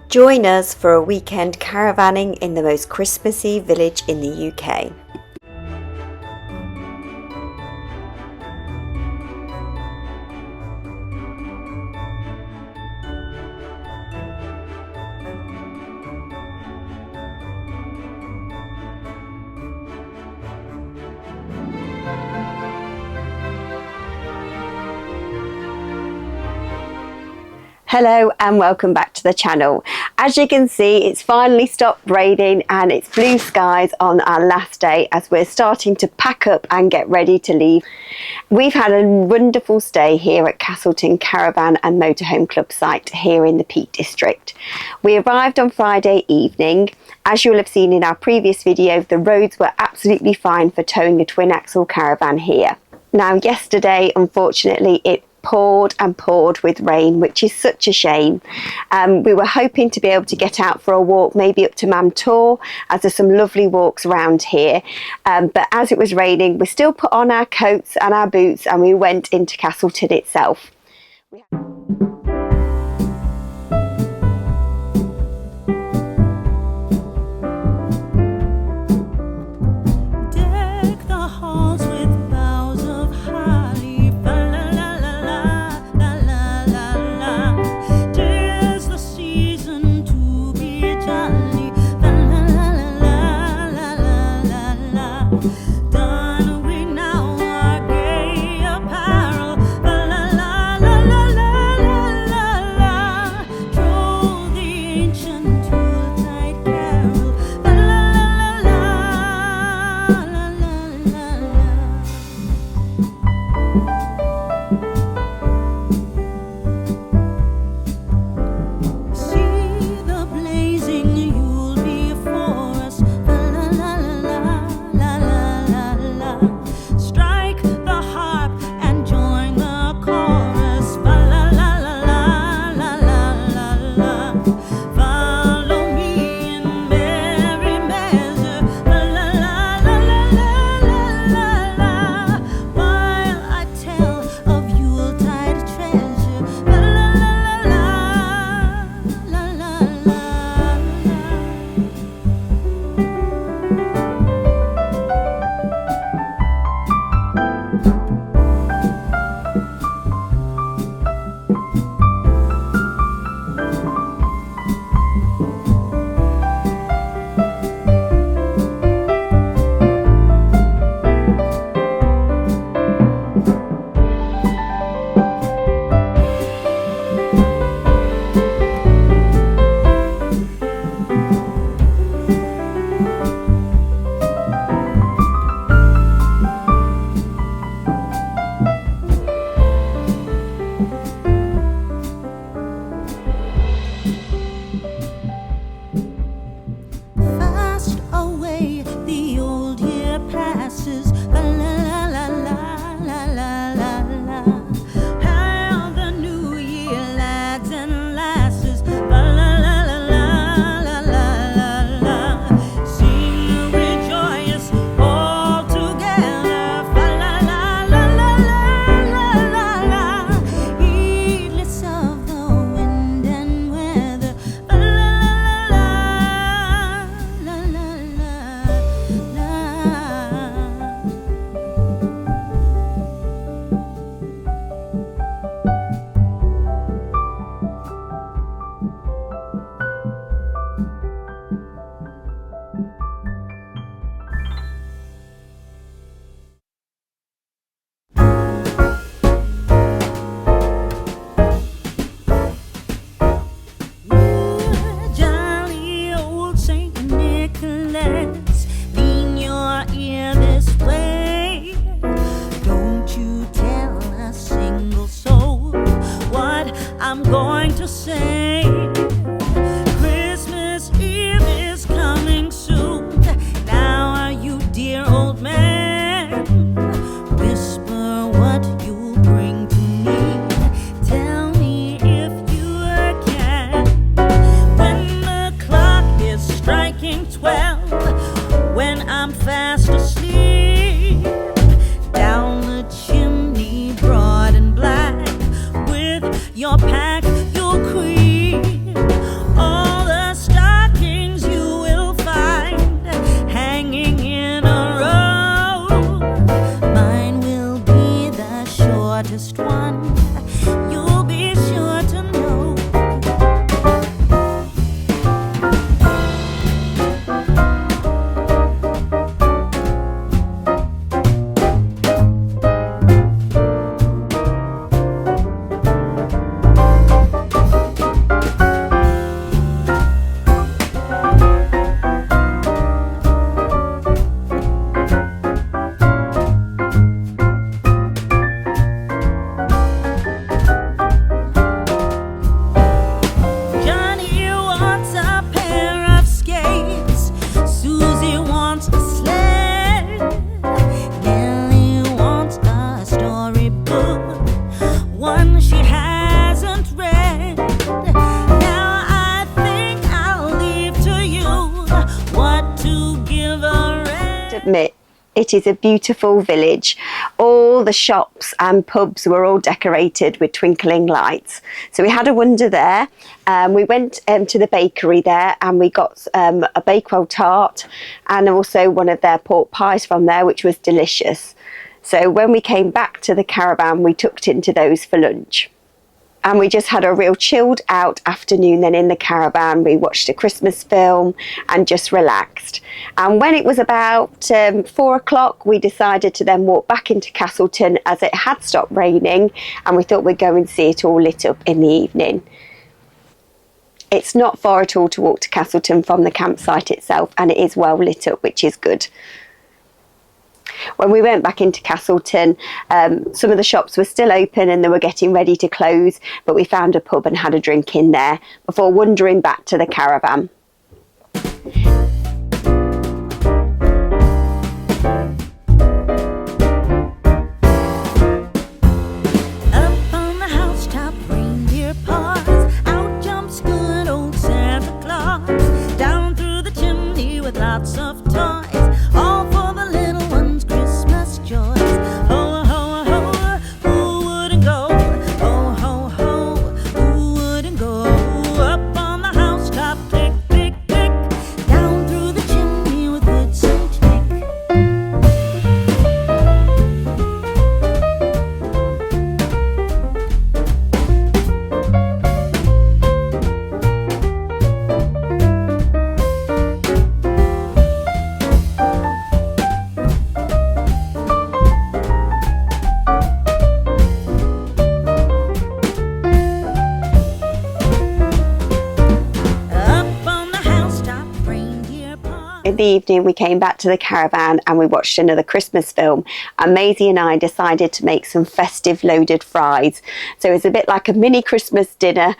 Join us for a weekend caravanning in the most Christmassy village in the UK. Hello and welcome back to the channel. As you can see, it's finally stopped raining and it's blue skies on our last day as we're starting to pack up and get ready to leave. We've had a wonderful stay here at Castleton Caravan and Motorhome Club site here in the Peak District. We arrived on Friday evening. As you'll have seen in our previous video, the roads were absolutely fine for towing a twin axle caravan here. Now yesterday, unfortunately, it poured and poured with rain, which is such a shame. We were hoping to be able to get out for a walk, maybe up to Mamtor, as there's some lovely walks around here. But as it was raining, we still put on our coats and our boots and we went into Castleton itself. Your pack, your queen, all fun. You'll be sure to know. Johnny wants a pair of skates. Susie wants a sled. Nellie wants a storybook, one she hasn't read. Now I think I'll leave to you what to give her. Admit, it is a beautiful village. All the shops and pubs were all decorated with twinkling lights. So we had a wander there. We went to the bakery there and we got a Bakewell tart and also one of their pork pies from there, which was delicious. So when we came back to the caravan, we tucked into those for lunch. And we just had a real chilled out afternoon then in the caravan. We watched a Christmas film and just relaxed. And when it was about 4 o'clock, we decided to then walk back into Castleton as it had stopped raining, and we thought we'd go and see it all lit up in the evening. It's not far at all to walk to Castleton from the campsite itself, and it is well lit up, which is good. When we went back into Castleton, some of the shops were still open and they were getting ready to close, but we found a pub and had a drink in there before wandering back to the caravan. Up on the housetop, reindeer paws. Out jumps good old Santa Claus. Down through the chimney with lots of toys, all for the little ones' Christmas joys. Ho, ho, ho, who wouldn't go? Ho, ho, ho, who wouldn't go? Up on the housetop, click, click, click. Down through the chimney with good Saint Nick. Up on the housetop, reindeer paws. In the evening, we came back to the caravan and we watched another Christmas film. And Maisie and I decided to make some festive loaded fries. So it's a bit like a mini Christmas dinner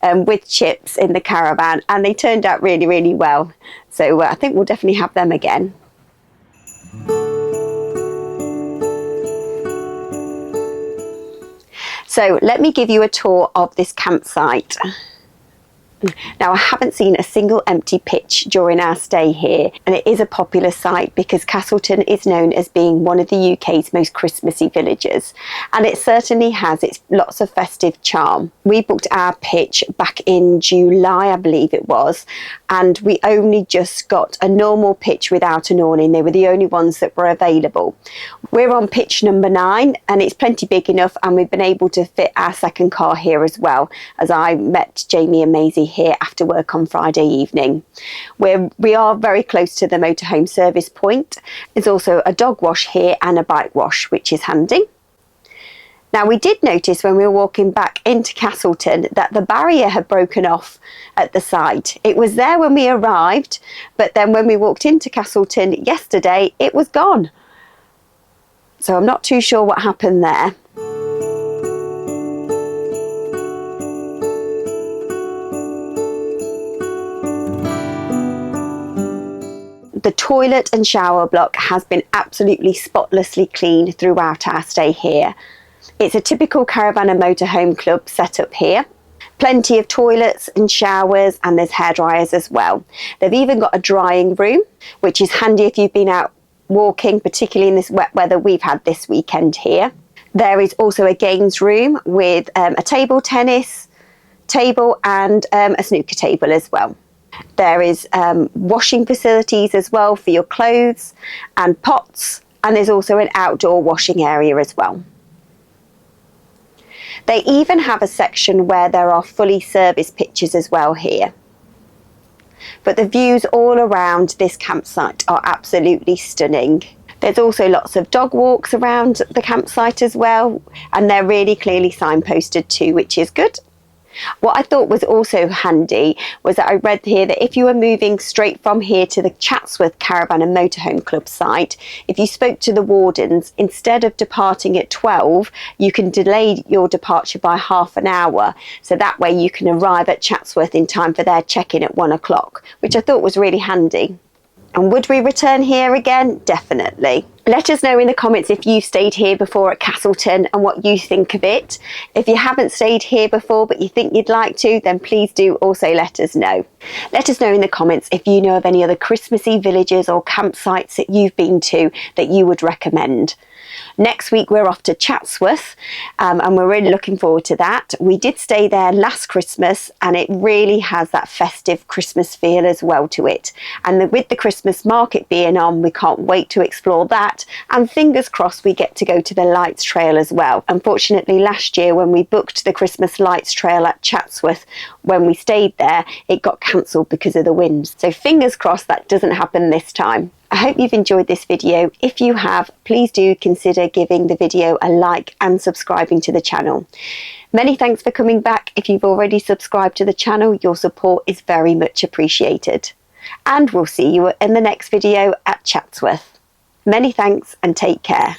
with chips in the caravan, and they turned out really, really well. So I think we'll definitely have them again. So let me give you a tour of this campsite. Now, I haven't seen a single empty pitch during our stay here, and it is a popular site because Castleton is known as being one of the UK's most Christmassy villages, and it certainly has its lots of festive charm. We booked our pitch back in July, I believe it was, and we only just got a normal pitch without an awning. They were the only ones that were available. We're on pitch number 9 and it's plenty big enough, and we've been able to fit our second car here as well, as I met Jamie and Maisie here after work on Friday evening. We are very close to the motorhome service point. There's also a dog wash here and a bike wash, which is handy. Now, we did notice when we were walking back into Castleton that the barrier had broken off at the site. It was there when we arrived, but then when we walked into Castleton yesterday, it was gone. So I'm not too sure what happened there. The toilet and shower block has been absolutely spotlessly clean throughout our stay here. It's a typical caravan and motorhome club setup here. Plenty of toilets and showers, and there's hairdryers as well. They've even got a drying room, which is handy if you've been out walking, particularly in this wet weather we've had this weekend here. There is also a games room with a table tennis table and a snooker table as well. There is washing facilities as well for your clothes and pots, and there's also an outdoor washing area as well. They even have a section where there are fully serviced pitches as well here. But the views all around this campsite are absolutely stunning. There's also lots of dog walks around the campsite as well, and they're really clearly signposted too, which is good. What I thought was also handy was that I read here that if you were moving straight from here to the Chatsworth Caravan and Motorhome Club site, if you spoke to the wardens, instead of departing at 12, you can delay your departure by half an hour. So that way you can arrive at Chatsworth in time for their check-in at 1 o'clock, which I thought was really handy. And would we return here again? Definitely. Let us know in the comments if you've stayed here before at Castleton and what you think of it. If you haven't stayed here before but you think you'd like to, then please do also let us know. Let us know in the comments if you know of any other Christmassy villages or campsites that you've been to that you would recommend. Next week we're off to Chatsworth and we're really looking forward to that. We did stay there last Christmas and it really has that festive Christmas feel as well to it. And with the Christmas market being on, we can't wait to explore that, and fingers crossed we get to go to the Lights Trail as well. Unfortunately last year when we booked the Christmas Lights Trail at Chatsworth, when we stayed there, it got cancelled because of the winds. So fingers crossed that doesn't happen this time. I hope you've enjoyed this video. If you have, please do consider giving the video a like and subscribing to the channel. Many thanks for coming back. If you've already subscribed to the channel, your support is very much appreciated. And we'll see you in the next video at Chatsworth. Many thanks and take care.